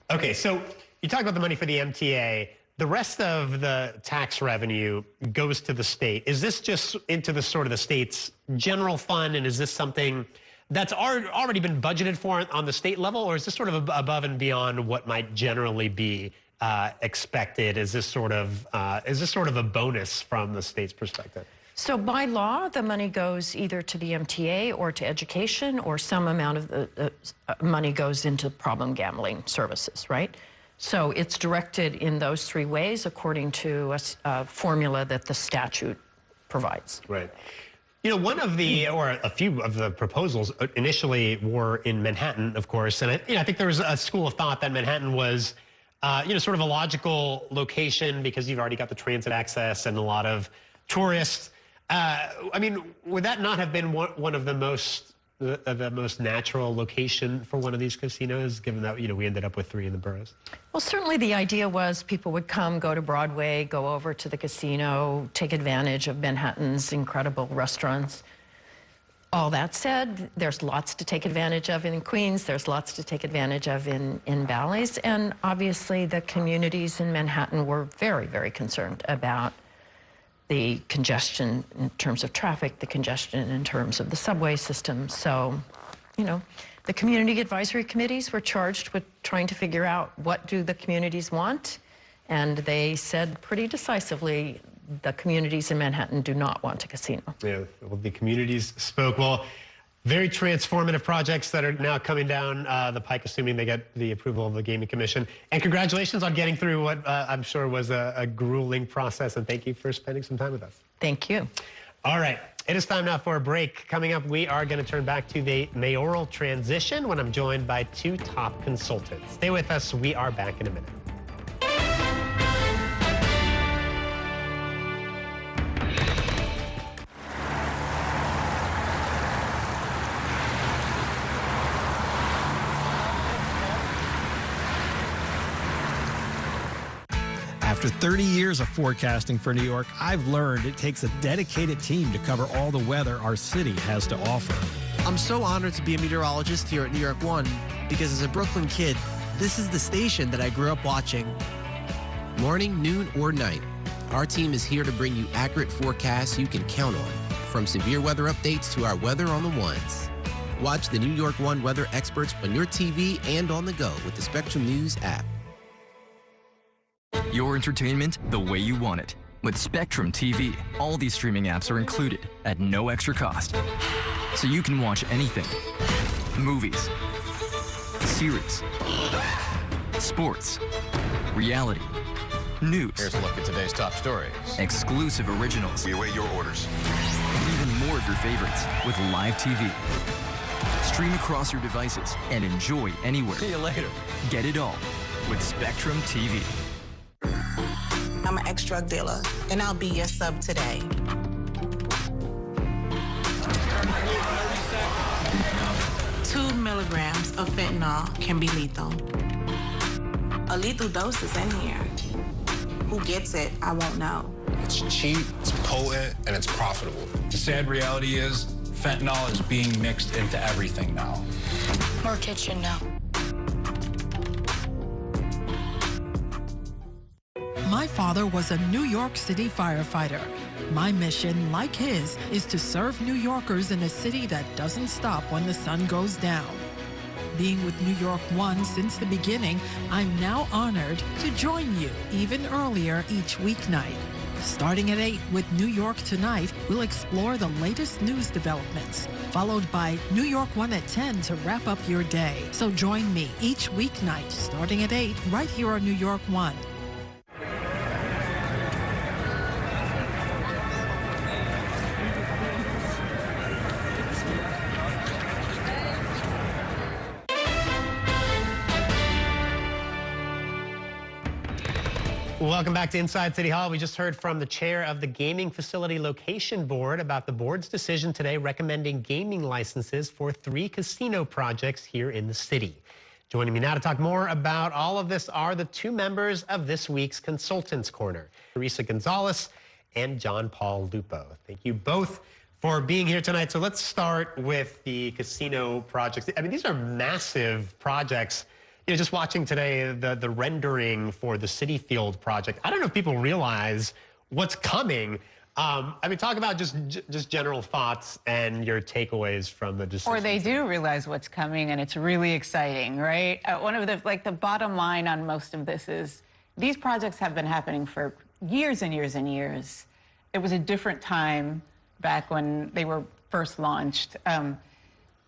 Okay, so you talk about the money for the MTA. The rest of the tax revenue goes to the state. Is this just into the sort of the state's general fund, and is this something that's already been budgeted for on the state level, or is this sort of above and beyond what might generally be expected? Is this sort of a bonus from the state's perspective? So by law, the money goes either to the MTA or to education, or some amount of the money goes into problem gambling services, right? So it's directed in those three ways according to a formula that the statute provides. Right. One of the, or a few of the proposals initially were in Manhattan, of course, and I think there was a school of thought that Manhattan was sort of a logical location because you've already got the transit access and a lot of tourists. I mean, would that not have been one of the most natural location for one of these casinos, given that, we ended up with 3 in the boroughs? Well, certainly the idea was people would come, go to Broadway, go over to the casino, take advantage of Manhattan's incredible restaurants. All that said, there's lots to take advantage of in Queens, there's lots to take advantage of in Bally's, and obviously the communities in Manhattan were very, very concerned about the congestion in terms of traffic, the congestion in terms of the subway system. So, the community advisory committees were charged with trying to figure out what do the communities want, and they said pretty decisively the communities in Manhattan do not want a casino. Yeah, well, the communities spoke. Well, very transformative projects that are now coming down the pike, assuming they get the approval of the Gaming Commission. And congratulations on getting through what I'm sure was a grueling process, and thank you for spending some time with us. Thank you. All right, it is time now for a break. Coming up, we are going to turn back to the mayoral transition when I'm joined by 2 top consultants. Stay with us. We are back in a minute. After 30 years of forecasting for New York, I've learned it takes a dedicated team to cover all the weather our city has to offer. I'm so honored to be a meteorologist here at New York One because as a Brooklyn kid, this is the station that I grew up watching. Morning, noon, or night, our team is here to bring you accurate forecasts you can count on, from severe weather updates to our weather on the ones. Watch the New York One weather experts on your TV and on the go with the Spectrum News app. Your entertainment the way you want it. With Spectrum TV, all these streaming apps are included at no extra cost. So you can watch anything. Movies, series, sports, reality, news. Here's a look at today's top stories. Exclusive originals. We await your orders. And even more of your favorites with live TV. Stream across your devices and enjoy anywhere. See you later. Get it all with Spectrum TV. I'm an ex-drug dealer, and I'll be your sub today. 2 milligrams of fentanyl can be lethal. A lethal dose is in here. Who gets it, I won't know. It's cheap, it's potent, and it's profitable. The sad reality is fentanyl is being mixed into everything now. More kitchen now. My father was a New York City firefighter. My mission, like his, is to serve New Yorkers in a city that doesn't stop when the sun goes down. Being with New York One since the beginning, I'm now honored to join you even earlier each weeknight. Starting at 8 with New York Tonight, we'll explore the latest news developments, followed by New York One at 10 to wrap up your day. So join me each weeknight starting at 8 right here on New York One. Welcome back to Inside City Hall. We just heard from the chair of the Gaming Facility Location Board about the board's decision today recommending gaming licenses for 3 casino projects here in the city. Joining me now to talk more about all of this are the 2 members of this week's Consultants Corner, Teresa Gonzalez and John Paul Lupo. Thank you both for being here tonight. So let's start with the casino projects. I mean, these are massive projects. Just watching today, the rendering for the City Field project, I don't know if people realize what's coming. I mean, talk about just general thoughts and your takeaways from the decision. Or they do realize what's coming, and it's really exciting, right? One of the bottom line on most of this is these projects have been happening for years and years and years. It was a different time back when they were first launched.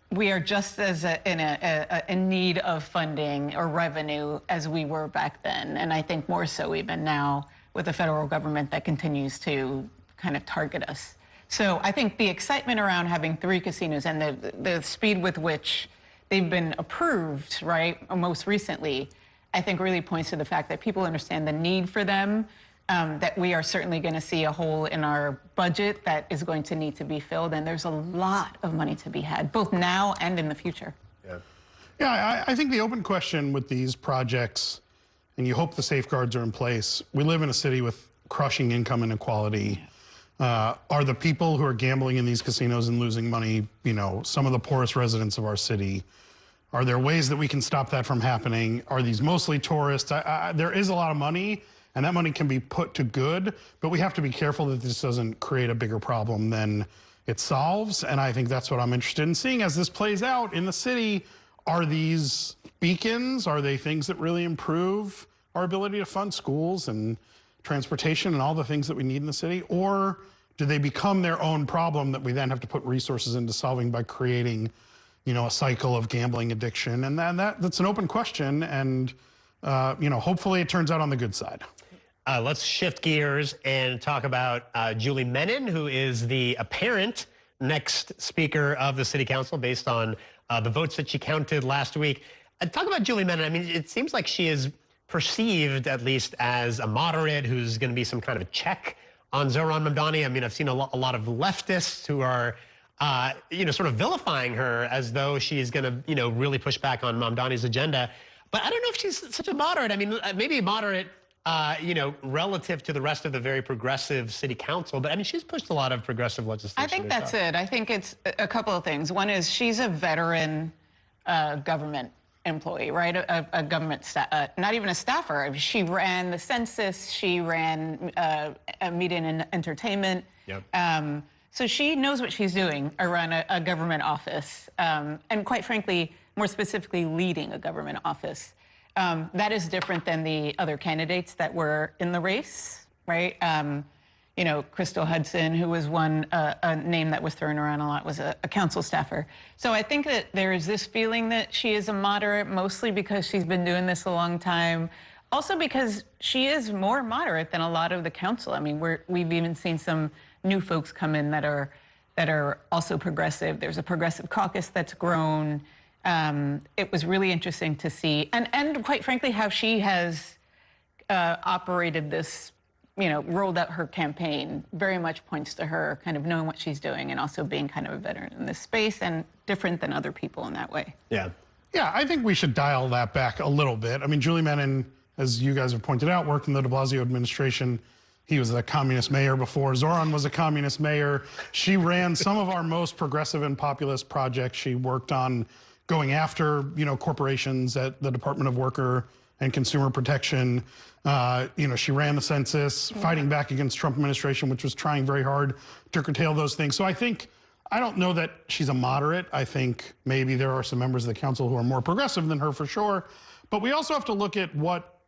We are just as in need of funding or revenue as we were back then, and I think more so even now with the federal government that continues to kind of target us. So I think the excitement around having 3 casinos and the speed with which they've been approved, right, most recently, I think really points to the fact that people understand the need for them, that we are certainly going to see a hole in our budget that is going to need to be filled, and there's a lot of money to be had, both now and in the future. Yeah, I think the open question with these projects, and you hope the safeguards are in place, we live in a city with crushing income inequality. Are the people who are gambling in these casinos and losing money, you know, some of the poorest residents of our city? Are there ways that we can stop that from happening? Are these mostly tourists? There is a lot of money, and that money can be put to good, but we have to be careful that this doesn't create a bigger problem than it solves, and I think that's what I'm interested in seeing as this plays out in the city. Are these beacons? Are they things that really improve our ability to fund schools and transportation and all the things that we need in the city? Or do they become their own problem that we then have to put resources into solving by creating, you know, a cycle of gambling addiction? And then that's an open question, and you know, hopefully it turns out on the good side. Let's shift gears and talk about Julie Menin, who is the apparent next Speaker of the City Council based on the votes that she counted last week. Talk about Julie Menin. I mean, it seems like she is perceived, at least, as a moderate who's going to be some kind of a check on Zohran Mamdani. I mean, I've seen a lot of leftists who are, you know, sort of vilifying her as though she's going to, you know, really push back on Mamdani's agenda. But I don't know if she's such a moderate. I mean, maybe moderate, you know, relative to the rest of the very progressive city council. But I mean, she's pushed a lot of progressive legislation. I think that's it. I think it's a couple of things. One is she's a veteran government employee, right? A government staff, not even a staffer. She ran the census. She ran media and entertainment. Yep. So she knows what she's doing around a government office, and quite frankly, more specifically, leading a government office. That is different than the other candidates that were in the race, right? You know, Crystal Hudson, who was a name that was thrown around a lot, was a council staffer. So I think that there is this feeling that she is a moderate, mostly because she's been doing this a long time. Also because she is more moderate than a lot of the council. I mean, we've even seen some new folks come in that are also progressive. There's a progressive caucus that's grown. It was really interesting to see, and quite frankly, how she has operated this, you know, rolled out her campaign very much points to her kind of knowing what she's doing and also being kind of a veteran in this space and different than other people in that way. Yeah. Yeah, I think we should dial that back a little bit. I mean, Julie Menin, as you guys have pointed out, worked in the de Blasio administration. He was a communist mayor before. Zohran was a communist mayor. She ran some of our most progressive and populist projects. She worked on going after, you know, corporations at the Department of Worker and Consumer Protection. You know, she ran the census, fighting back against Trump administration, which was trying very hard to curtail those things. So I don't know that she's a moderate. I think maybe there are some members of the council who are more progressive than her for sure. But we also have to look at what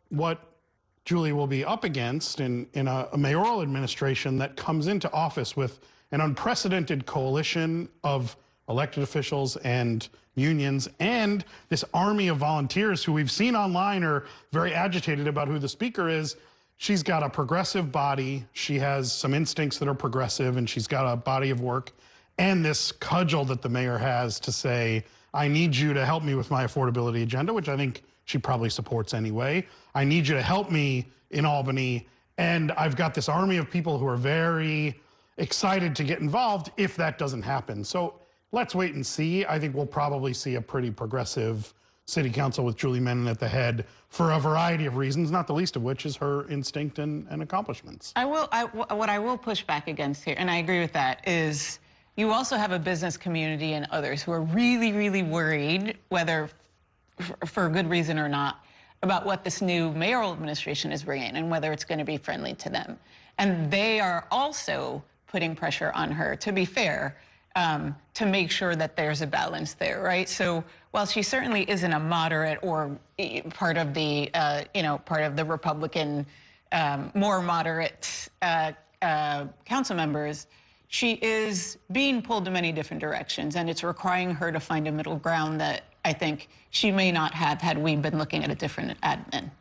Julie will be up against in a mayoral administration that comes into office with an unprecedented coalition of elected officials and unions and this army of volunteers who we've seen online are very agitated about who the speaker is. She's got a progressive body. She has some instincts that are progressive, and she's got a body of work and this cudgel that the mayor has to say, I need you to help me with my affordability agenda, which I think she probably supports anyway. I need you to help me in Albany. And I've got this army of people who are very excited to get involved if that doesn't happen. So let's wait and see. I think we'll probably see a pretty progressive city council with Julie Menin at the head for a variety of reasons, not the least of which is her instinct and accomplishments. What I will push back against here, and I agree with that, is you also have a business community and others who are really, really worried, whether for a good reason or not, about what this new mayoral administration is bringing and whether it's going to be friendly to them. And they are also putting pressure on her, to be fair, to make sure that there's a balance there, right? So while she certainly isn't a moderate or part of the, you know, part of the Republican, more moderate council members, she is being pulled in many different directions, and it's requiring her to find a middle ground that I think she may not have had we been looking at a different admin.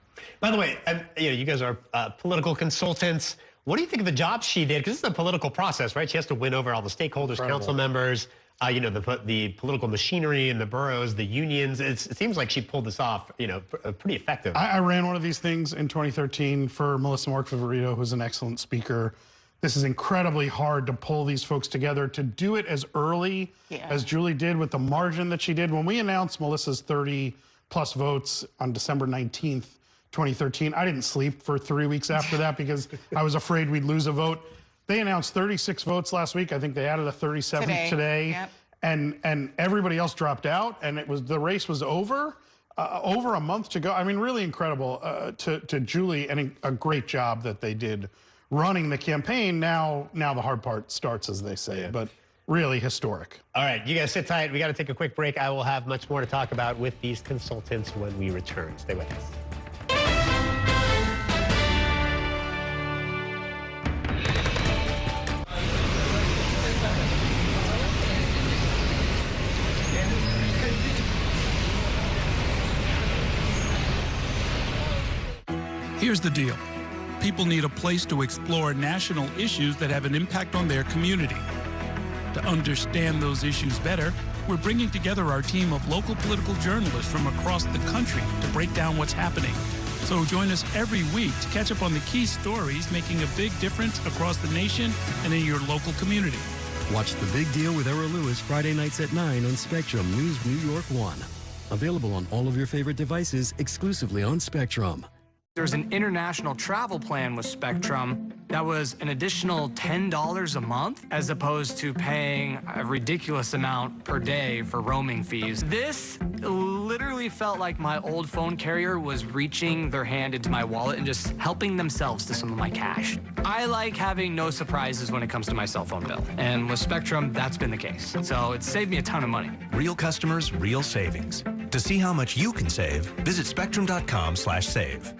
By the way, you know, you guys are political consultants. What do you think of the job she did? Because this is a political process, right? She has to win over all the stakeholders, council members. you know, the political machinery in the boroughs, the unions. It seems like she pulled this off, you know, pretty effective. I ran one of these things in 2013 for Melissa Mark-Viverito, who's an excellent speaker. This is incredibly hard to pull these folks together, to do it as early as Julie did with the margin that she did. When we announced Melissa's 30+ votes on December 19th, 2013, I didn't sleep for 3 weeks after that because I was afraid we'd lose a vote. They announced 36 votes last week. I think they added a 37th today. Yep. And everybody else dropped out, and the race was over a month to go. I mean, really incredible to Julie, and a great job that they did running the campaign. Now the hard part starts, as they say, but really historic. All right, you guys sit tight. We got to take a quick break. I will have much more to talk about with these consultants when we return. Stay with us. Here's the deal. People need a place to explore national issues that have an impact on their community. To understand those issues better, we're bringing together our team of local political journalists from across the country to break down what's happening. So join us every week to catch up on the key stories making a big difference across the nation and in your local community. Watch The Big Deal with Errol Lewis Friday nights at 9 on Spectrum News New York 1. Available on all of your favorite devices exclusively on Spectrum. There's an international travel plan with Spectrum that was an additional $10 a month, as opposed to paying a ridiculous amount per day for roaming fees. This literally felt like my old phone carrier was reaching their hand into my wallet and just helping themselves to some of my cash. I like having no surprises when it comes to my cell phone bill. And with Spectrum, that's been the case. So it saved me a ton of money. Real customers, real savings. To see how much you can save, visit spectrum.com/save.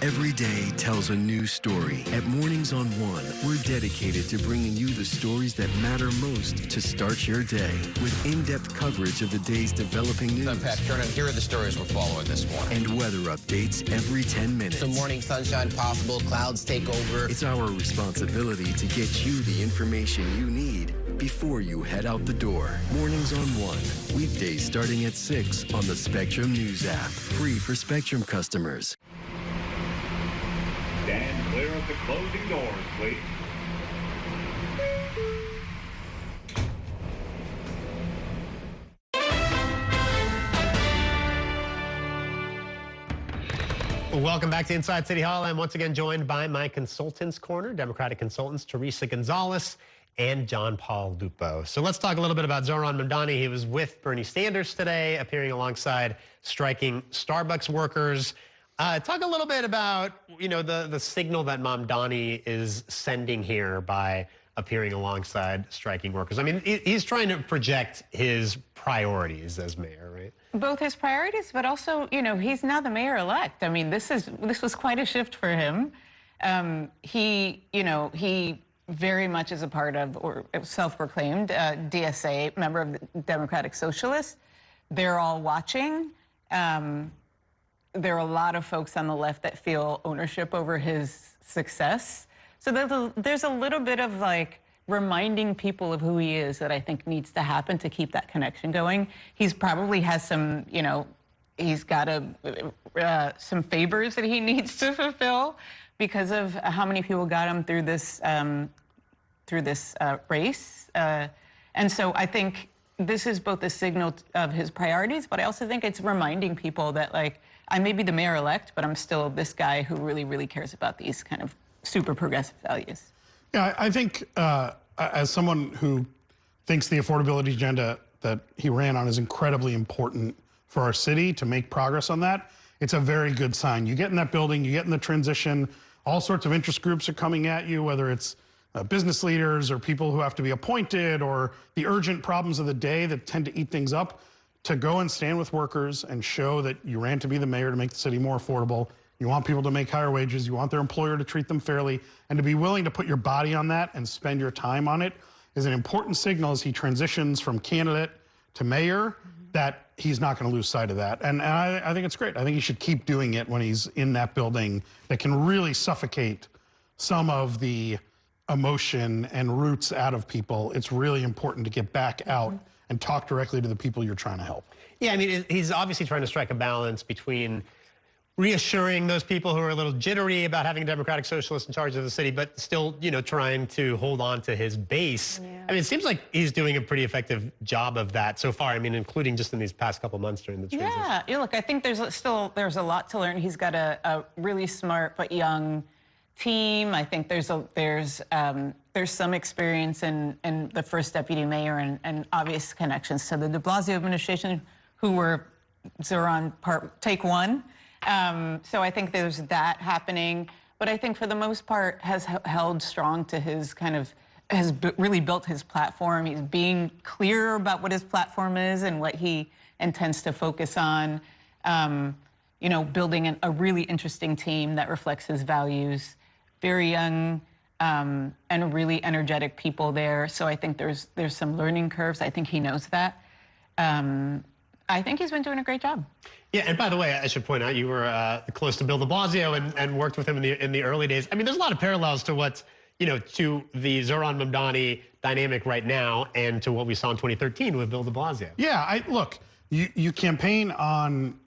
Every day tells a new story. At Mornings on One, we're dedicated to bringing you the stories that matter most to start your day, with in-depth coverage of the day's developing news. I'm Pat Kernan. Here are the stories we're following this morning. And weather updates every 10 minutes. Some morning sunshine possible, clouds take over. It's our responsibility to get you the information you need before you head out the door. Mornings on One, weekdays starting at 6 on the Spectrum News app. Free for Spectrum customers. Stand clear of the closing doors, please. Welcome back to Inside City Hall. I'm once again joined by my Consultants Corner, Democratic consultants Teresa Gonzalez and John Paul Lupo. So let's talk a little bit about Zohran Mamdani. He was with Bernie Sanders today, appearing alongside striking Starbucks workers. Talk a little bit about, you know, the signal that Mamdani is sending here by appearing alongside striking workers. I mean, he's trying to project his priorities as mayor, right? Both his priorities, but also, you know, he's now the mayor-elect. I mean, this was quite a shift for him. He very much is a part of, or self-proclaimed, DSA, member of the Democratic Socialists. They're all watching. There are a lot of folks on the left that feel ownership over his success. So there's a little bit of like reminding people of who he is that I think needs to happen to keep that connection going. He's probably has some, you know, he's got some favors that he needs to fulfill because of how many people got him through this race. And so I think this is both a signal of his priorities, but I also think it's reminding people that, like, I may be the mayor-elect, but I'm still this guy who really, really cares about these kind of super progressive values. Yeah, I think as someone who thinks the affordability agenda that he ran on is incredibly important for our city to make progress on that, it's a very good sign. You get in that building, you get in the transition, all sorts of interest groups are coming at you, whether it's business leaders or people who have to be appointed or the urgent problems of the day that tend to eat things up, to go and stand with workers and show that you ran to be the mayor to make the city more affordable. You want people to make higher wages. You want their employer to treat them fairly. And to be willing to put your body on that and spend your time on it is an important signal as he transitions from candidate to mayor, that he's not going to lose sight of that. And I think it's great. I think he should keep doing it when he's in that building that can really suffocate some of the emotion and roots out of people. It's really important to get back out and talk directly to the people you're trying to help. Yeah, I mean, he's obviously trying to strike a balance between reassuring those people who are a little jittery about having a Democratic Socialist in charge of the city, but still, you know, trying to hold on to his base. Yeah. I mean, it seems like he's doing a pretty effective job of that so far. I mean, including just in these past couple months during the transition. Yeah, look, I think there's a lot to learn. He's got a really smart but young team. I think there's some experience in the first deputy mayor and obvious connections to the de Blasio administration, who were Zoran take one. So I think there's that happening, but I think for the most part has held strong to his really built his platform. He's being clear about what his platform is and what he intends to focus on. You know, building a really interesting team that reflects his values. Very young and really energetic people there. So I think there's some learning curves. I think he knows that. I think he's been doing a great job. Yeah, and by the way, I should point out you were close to Bill de Blasio and worked with him in the early days. I mean, there's a lot of parallels to what's, you know, to the Zoran Mamdani dynamic right now and to what we saw in 2013 with Bill de Blasio. Yeah, look, you campaign on,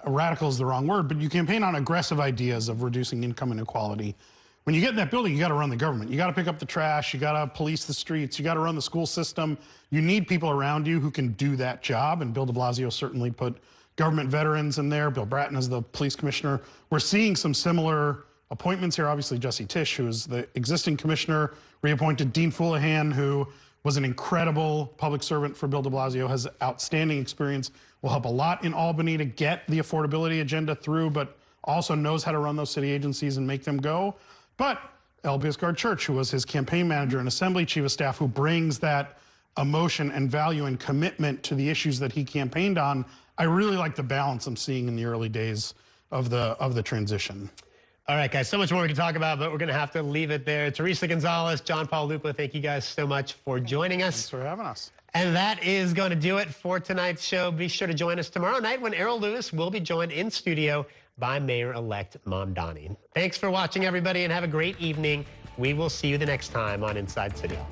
radical is the wrong word, but you campaign on aggressive ideas of reducing income inequality. When you get in that building, you got to run the government. You got to pick up the trash. You got to police the streets. You got to run the school system. You need people around you who can do that job. And Bill de Blasio certainly put government veterans in there. Bill Bratton is the police commissioner. We're seeing some similar appointments here. Obviously, Jesse Tisch, who is the existing commissioner, reappointed Dean Foulahan, who was an incredible public servant for Bill de Blasio, has outstanding experience, will help a lot in Albany to get the affordability agenda through, but also knows how to run those city agencies and make them go. But Elbias Gard-Church, who was his campaign manager and assembly chief of staff, who brings that emotion and value and commitment to the issues that he campaigned on. I really like the balance I'm seeing in the early days of the transition. All right, guys, so much more we can talk about, but we're going to have to leave it there. Teresa Gonzalez, John Paul Lupa, thank you guys so much for joining us. Thanks for having us. And that is going to do it for tonight's show. Be sure to join us tomorrow night when Errol Lewis will be joined in studio by Mayor-elect Mamdani. Thanks for watching, everybody, and have a great evening. We will see you the next time on Inside City Hall.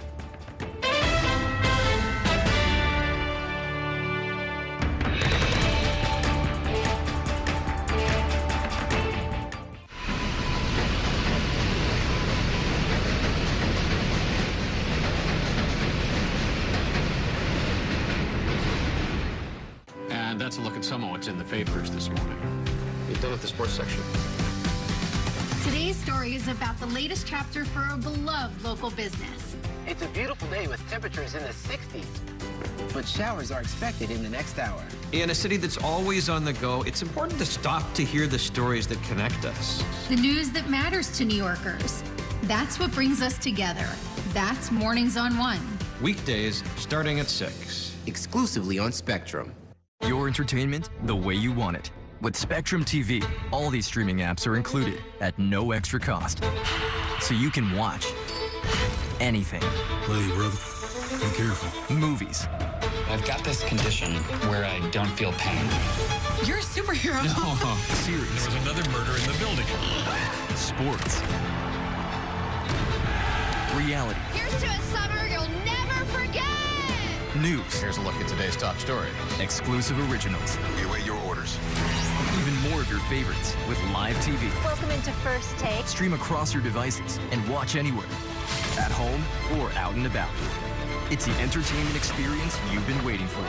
And that's a look at some of what's in the papers this morning. You done with the sports section? Today's story is about the latest chapter for a beloved local business. It's a beautiful day with temperatures in the 60s. But showers are expected in the next hour. In a city that's always on the go, it's important to stop to hear the stories that connect us. The news that matters to New Yorkers. That's what brings us together. That's Mornings on One. Weekdays starting at 6. Exclusively on Spectrum. Your entertainment the way you want it. With Spectrum TV, all these streaming apps are included at no extra cost. So you can watch anything. Hey, brother, be careful. Movies. I've got this condition where I don't feel pain. You're a superhero. No. Series. There was another murder in the building. Sports. Reality. Here's to a summer you'll never forget. News. Here's a look at today's top story. Exclusive originals. We await your orders. Even more of your favorites with live TV. Welcome into First Take. Stream across your devices and watch anywhere. At home or out and about. It's the entertainment experience you've been waiting for.